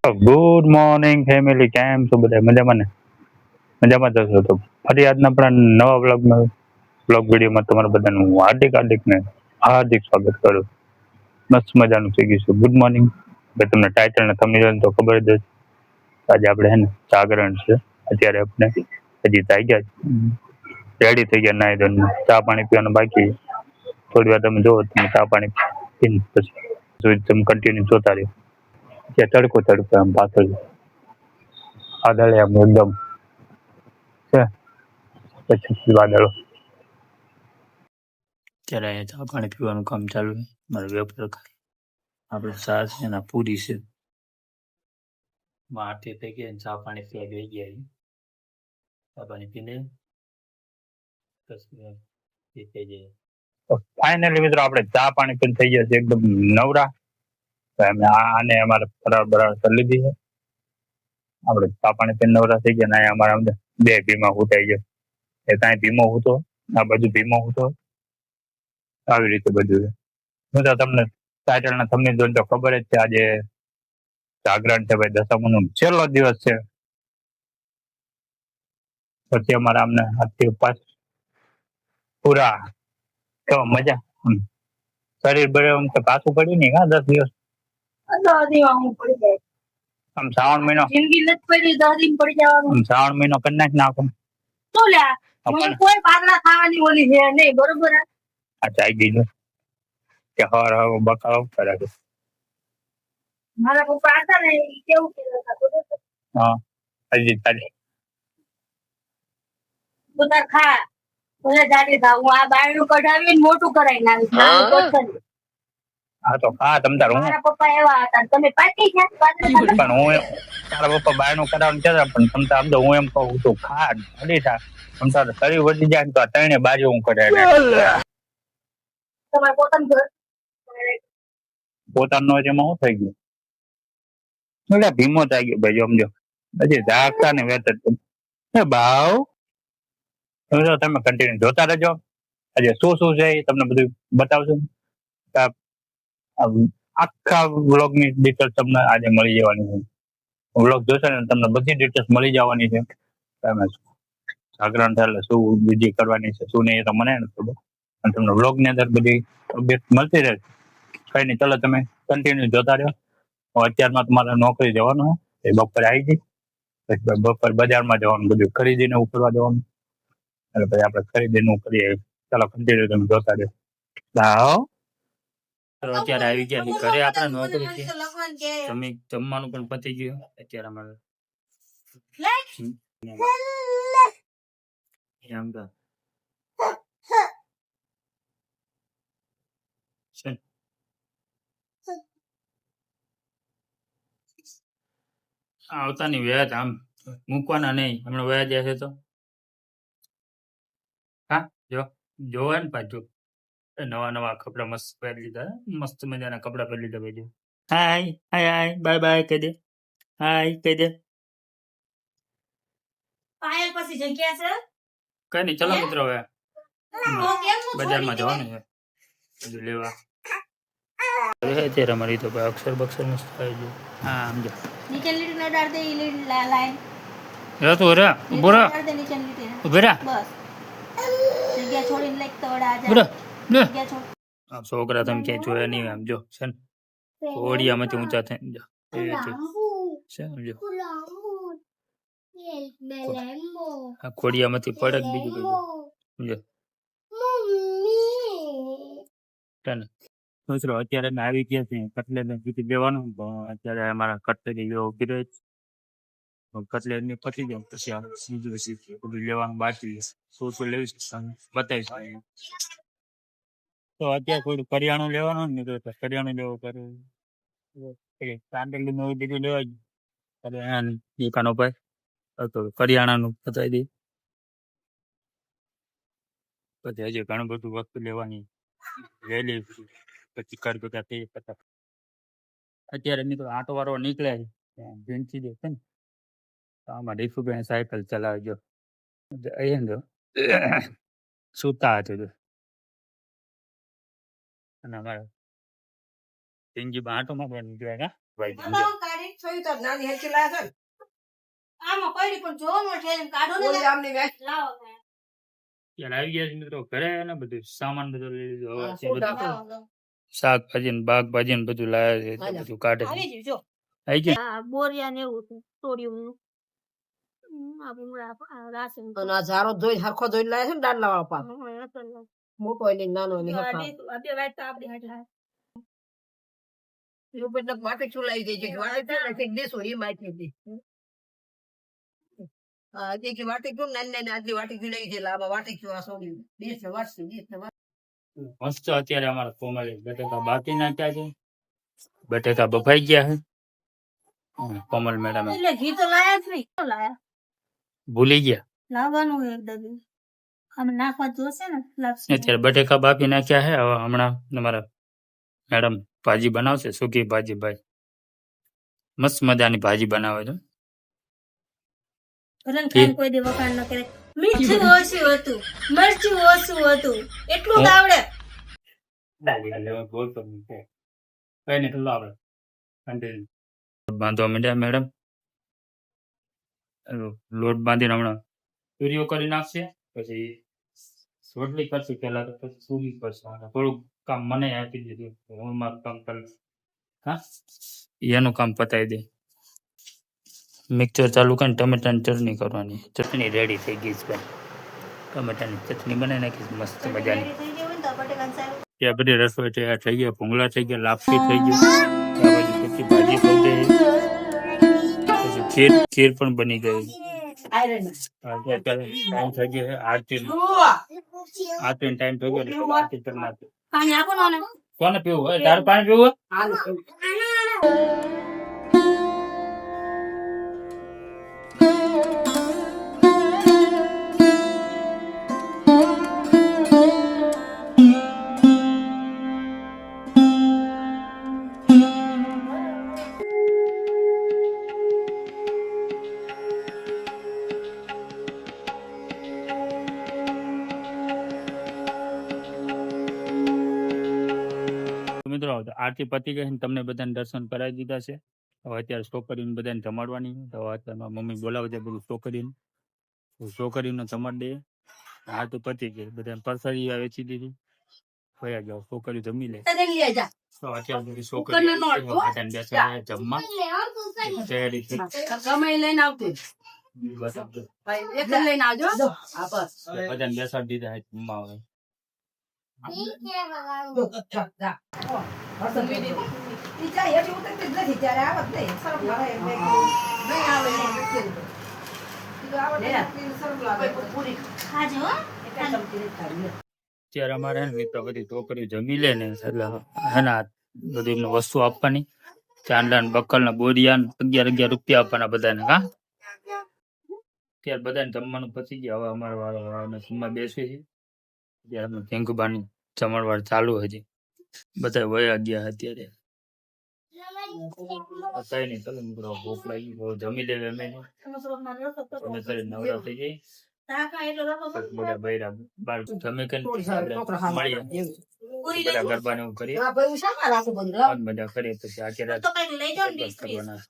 Good morning family, કેમ છો બધા? મજામાં ને? મજામાં જશો તો ફરી આજના આપણા નવા બ્લોગ વિડીયોમાં તમારા બધાનું હાર્દિક હાર્દિક ને હાર્દિક સ્વાગત કરું. મસ્ત મજાનું થઈ ગયું છે ગુડ મોર્નિંગ. તમને ટાઇટલ ને thumbnail તો ખબર જ હશે. આજે આપણે હે ને જાગરણ છે. અત્યારે આપણે હજી જાગ્યા રેડી થઈ ગયા, નાઈ ધોઈને ચા પાણી પીવાનું બાકી. થોડી વાર તમે જોવો, તમે ચા પાણી પીને પછી તમે કન્ટિન્યુ જોતા રહ્યો. તડકો તડકો આમ પાછળ વાદળ આમ એકદમ છે, પછી વાદળો. અત્યારે અહીંયા ચા પાણી પીવાનું કામ ચાલુ છે. મારે વેપાર આપણે ચા છે ને પૂરી છે. આરતી થઈ ગઈ, ચા પાણી પીવા ગઈ ગયા. ચા પાણી પીને ફાઇનલી મિત્રો આપણે ચા પાણી પણ થઈ ગયા છે એકદમ નવરા. આને અમારે ફરાર બરાર કરી લીધી છે. આપણે ચા પાણી પીને નવરા થઈ ગયા ને અમારા અંદર બે ભીમા ઉઠાઈ ગયા. એ કાંઈ ભીમો હતો, આ બાજુ ભીમો હતો. આવી રીતે બધું છે. હું તો તમને ટાઇટલ ને thumbnail જોઈને તો ખબર જ છે આજે જાગરણ છે ભાઈ, દશામાનો છેલ્લો દિવસ છે. પછી અમારા અમને આજથી પૂરા તો મજા શરીર બળે આમ તો પાછું પડ્યું નહીં હા 10 દિવસ. આમ શ્રાવણ મહિનો જિંદગી નથી પડી, 10 દિન પડી જવાનું. શ્રાવણ મહિનો કરી નાખ નાખો તો લ્યા મને કોઈ પાતળા ખાવાની ઓલી છે નહીં, બરોબર? આ ચાઈ ગઈ કે હર હર બકાવ કરે છે. મારા પપ્પા હતા ને એ કેવું કહેતા હતા, હા હજી તારી ઉતાર ખા ભલે જાડી થા, હું આ બાયણું કઢાવીને મોટું કરાવી નાખીશ. હા તો ખા તમ તાર. મારા પપ્પા એવા હતા, તમે પાકી ગયા પણ હું તારા પપ્પા બાયણું કરાવવાનું કહેતા, પણ તમ તાર સમજો હું એમ કહું તું ખા જાડી થા. તમ તાર શરીર વધી જાય તો ત્રણે બાજુ હું કઢાવી તમારે પોતાનું એમાં શું થઈ ગયું? એટલે ભીમો થઈ ગયો ભાઈ, સમજો હજી ઝાકતા ને વેત ભાવ. તમે કન્ટિન્યુ જોતા રહેજો. આજે શું શું છે એ તમને બધું બતાવશું. આખા વ્લોગ ની ડિટેલ્સ તમને આજે મળી જવાની છે. વ્લોગ જોશો ને તમને બધી ડિટેલ્સ મળી જવાની છે. તમે જાગરણ થાય એટલે શું વિધિ કરવાની છે શું નહીં એ તો મને નથી ખબર, અને તમને વ્લોગ ની અંદર બધી અપડેટ મળતી રહે. કઈ નહીં, ચલો તમે કન્ટિન્યુ જોતા રહ્યો. અત્યારમાં તમારે નોકરી જવાનું એ બપોરે આવી ગઈ, પછી બપોર બજારમાં જવાનું, બધું ખરીદીને કરવા જવાનું. એટલે પછી આપણે ખરીદીનું કરીએ. ચાલો કન્ટિન્યુ તમે જોતા રહ્યો. અત્યારે આવી ગયા ઘરે આપણે નોકરી જમવાનું પણ પતી ગયું. અત્યારે અમારે આવતા ની વ્યાજ આમ મૂકવાના નહીં, હમણાં વ્યાજ હશે તો હા જોવા ને પાછું. નવા નવા કપડા મસ્ત પહેરી લીધા, મસ્ત મજાના કપડા પહેરી લીધા ભાઈ. હાય હાય હાય બાય બાય કહી દે, હાય કહી દે. પાયલ પછી જગ્યા છે કઈ નહીં. ચલો મિત્રો હવે બજારમાં જવાનું છે બધું લેવા. અત્યારે અમારી તો અક્ષર બક્ષર મસ્ત આવી ગયું. હા સમજો નીચે લીટી ન ડાળ દે, ઈ લીટી લાઈન રે તો રે ઉભો રે, નીચે લીટી ઉભો રે બસ. જગ્યા છોડીને લેક તો વડા જા જગ્યા છોડ. આ છોકરા તમે ક્યાંય જોયા નહીં આમ જો છે ને, ઓડિયામાંથી ઊંચા થઈને જો સમજો આ ખોડિયામાંથી પડે બીજું કઈ સમજો. મિત્રો અત્યારે આવી ગયા છે કટલેટ ને લેવાનું. અત્યારે અમારા કટલેટ ઉભી રહે છે. કટલેટ ની પતી જાય પછી બીજું બધું લેવાનું બાકી. શું શું લેવીશ બતાવીશ. તો અત્યારે થોડું કરિયાણું લેવાનું ને તો કરિયાણું લેવું કરું. સાંડેલી નું બીજું લેવા દુકાનો પર તો કરિયાણાનું બતાવી દઈ. પછી હજી ઘણું બધું વસ્તુ લેવાની લેલી પછી કર ભેગા થઈ. અત્યારે મિત્રો આટો વાળો નીકળે ભીંચી દે છે ને, આમાં રીફુભાઈ સાયકલ ચલાવે જો અહીંયા સુતા હતો અને અમારે ટીંગી આટો મારવા નીકળ્યા બતાવો કાઢી છોઈ તો નાની હેચી લાયા છે ને. આમાં પડી પણ જોવાનું છે એમ કાઢો ને ઓલી આમની વેચ લાવો યાર આવી ગયા છે મિત્રો ઘરે ને બધું સામાન બધું લઈ લીધું હવે શું બધું ડાકો શાકભાજી ને બાગભાજી ને બધું લાયા છે એટલે બધું કાઢે છે. આવી ગયું જો આવી ગયું આ બોરિયા ને એવું તોડ્યું આ ભૂંગળા રાશન અને આ ઝારો ધોઈ હરખો ધોઈ લાયા છે ને દાંડલા વાળો પાક મોટો હોય ને નાનો હોય ને હરખા બે વાત તો આપડી હાટલા એવું બધું માટે ચૂલાઈ દે છે વાળે છે ને કંઈક દેશો એ માટી દે હા જે કે વાટી ક્યું નાની નાની આટલી વાટી ચૂલાઈ છે લાંબા વાટી ક્યું આ સોડી દેશ ને વાટશે મસ્ત અત્યારે અમારા કોમલે બટેકા બાકી નાખ્યા છે બટેકા બફાઈ ગયા છે કોમલ મેડમ એટલે ઘી તો લાયા જ નહીં તો લાયા ભૂલી ગયા લાવવાનું એકદમ આમ નાખવા જોશે ને લાગશે અત્યારે બટેકા બાફી નાખ્યા છે હવે હમણાં અમારા મેડમ ભાજી બનાવશે સૂકી ભાજી ભાઈ મસ્ત મજાની ભાજી બનાવે છે ભલે ખાઈને કોઈ દી વખાણ ન કરે મીઠું ઓછું હતું મરચું ઓછું હતું એટલું જ આવડે બોલતો કઈ નહીં લો આપણે બાંધવા માંડ્યા મેડમ લોટ બાંધીને હમણાં પૂરીઓ કરી નાખશે પછી રોટલી કરશું પેલા તો પછી પૂરી કરશું થોડુંક કામ મને આપી દીધું હું મારું કામ કરીશ હા એનું કામ પતાવી દે મિક્સર ચાલુ કરીને ટમેટાની ચટણી કરવાની ચટણી રેડી થઈ ગઈ છે ભાઈ ટમેટાની ચટણી બનાવી નાખીશ મસ્ત મજાની ત્યાં બધી રસોઈ તૈયાર થઈ ગયા ભૂંગળા થઈ ગયા લાપસી થઈ ગયું આ બાજુ પછી ભાજી થઈ ગઈ પછી ખીર પણ બની ગઈ ટાઈમ થઈ ગયો આરતી ટાઈમ થઈ ગયો એટલે આરતી કરી નાખી પાણી આપો ને કોને પીવું હોય તારે પાણી પીવું હોય મિત્રો આરતી પતી ગઈ તમને બધાને દર્શન કરાવી દીધા છે હવે અત્યારે છોકરીને બધાને જમાડવાની તો અત્યારે મમ્મી બોલાવે છે બધું છોકરીને જમાડ દે આ તો પતી ગઈ બધાને પરસાદી વેચી દીધી ભયા જાઓ છોકરી જમી લે તો અત્યારે બધી છોકરી જમવા તૈયારી થઈ ગમે લઈને આવતી એક લઈને આવજો બધાને બેસાડી દીધા જમવા આવે અત્યારે અમારે મિત્રો બધી છોકરીઓ જમી લે ને એટલે એના બધી એમને વસ્તુ આપવાની ચાંદા ને બકલ ને બોરિયા ને 11 રૂપિયા આપવાના બધાને હા ત્યારે બધાને જમવાનું પતી ગયા હવે અમારો વાળો જમવા બેસી છે ત્યારે અમે ટેન્કુબાની જમણવાર ચાલુ હજી બધા વયા ગયા અત્યારે કઈ નહીં ચાલો મિત્રો ભૂખ લાગી બહુ જમી લેવે અમે નવરા થઈ જઈ બધા બૈરા બાર જમે કે મળીએ બધા ગરબા ને એવું કરીએ મજા કરીએ પછી આખી રાત કરવાના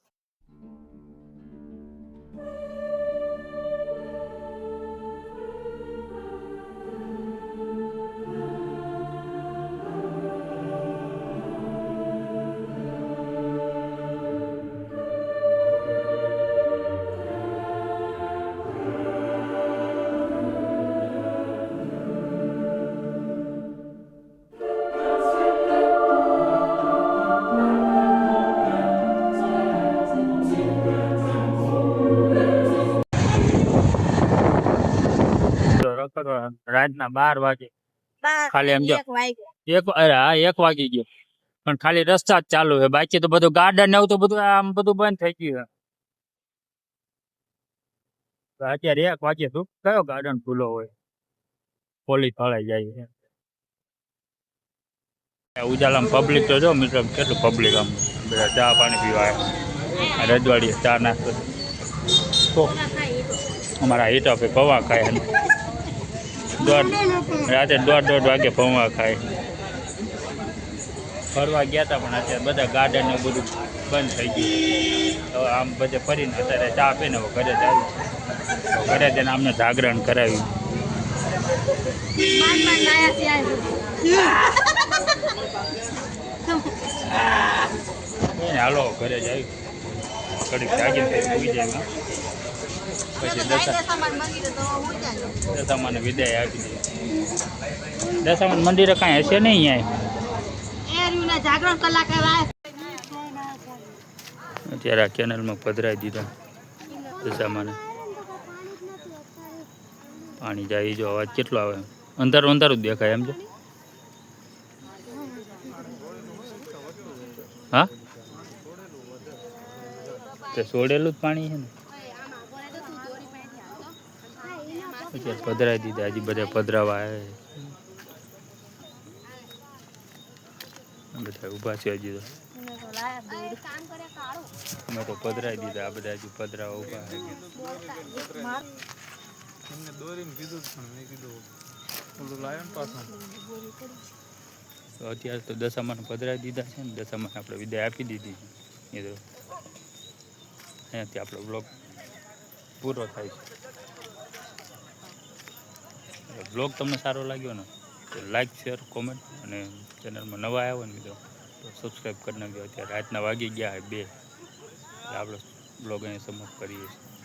રાતના 12 વાગે ખાલી એમ જો 1 વાગી ગયો પણ ખાલી રસ્તા જ ચાલુ છે બાકી તો બધું ગાર્ડન ને એવું તો બધું આમ બધું બંધ થઈ ગયું છે અત્યારે 1 વાગે તું કયો ગાર્ડન ખુલ્લો હોય પોલીસ ફળાઈ જાય ઉજાલામાં પબ્લિક તો જો મિત્રો કેટલું પબ્લિક આમ બધા ચા પાણી પીવા રજવાડીએ ચા નાસ્તો તો અમારા હીટા પે પૌવા ખાય રાતે 1:30 વાગે પૌવા ખાય ફરવા ગયા હતા પણ અત્યારે બધા ગાર્ડન ને બધું બંધ થઈ ગયું. હવે આમ બધે ફરીને અત્યારે ચા પીને હવે ઘરે જ આવી. તો ઘરે જઈને અમને જાગરણ કરાવ્યું. એને હાલો ઘરે જ આવી. ઘડીક જાગીને સુઈ જાય એમાં. પછી દશામાને વિદાય આપી દીધી. દશામાન મંદિરે કાંઈ હશે નહીં અહીંયા. જાગરણ કલાક અત્યારે આ કેનલમાં પધરાવી દીધા દશામાને. પાણી જાય જો અવાજ કેટલો આવે. અંધારું અંધારું જ દેખાય એમ છે. હા તે છોડેલું જ પાણી છે ને. અત્યારે પધરાવી દીધા. હજી બધા પધરાવા આવે. બધા ઊભા છે હજી તો. અમે તો પધરાવી દીધા. આ બધા હજી પધરાવા ઊભા છે. તો અત્યારે તો દશામાને પધરાવી દીધા છે ને. દશામાને આપણે વિદાય આપી દીધી એ તો અહીંયાથી આપણો બ્લોગ પૂરો થાય છે. બ્લોગ તમને સારો લાગ્યો ને તો લાઈક શેર કોમેન્ટ અને ચેનલમાં નવા આવ્યો ને મિત્રો તો સબસ્ક્રાઈબ કરી નાખ્યો. અત્યારે રાતના વાગી ગયા 2. આપણે બ્લોગ અહીંયા સમાપ્ત કરીએ છીએ.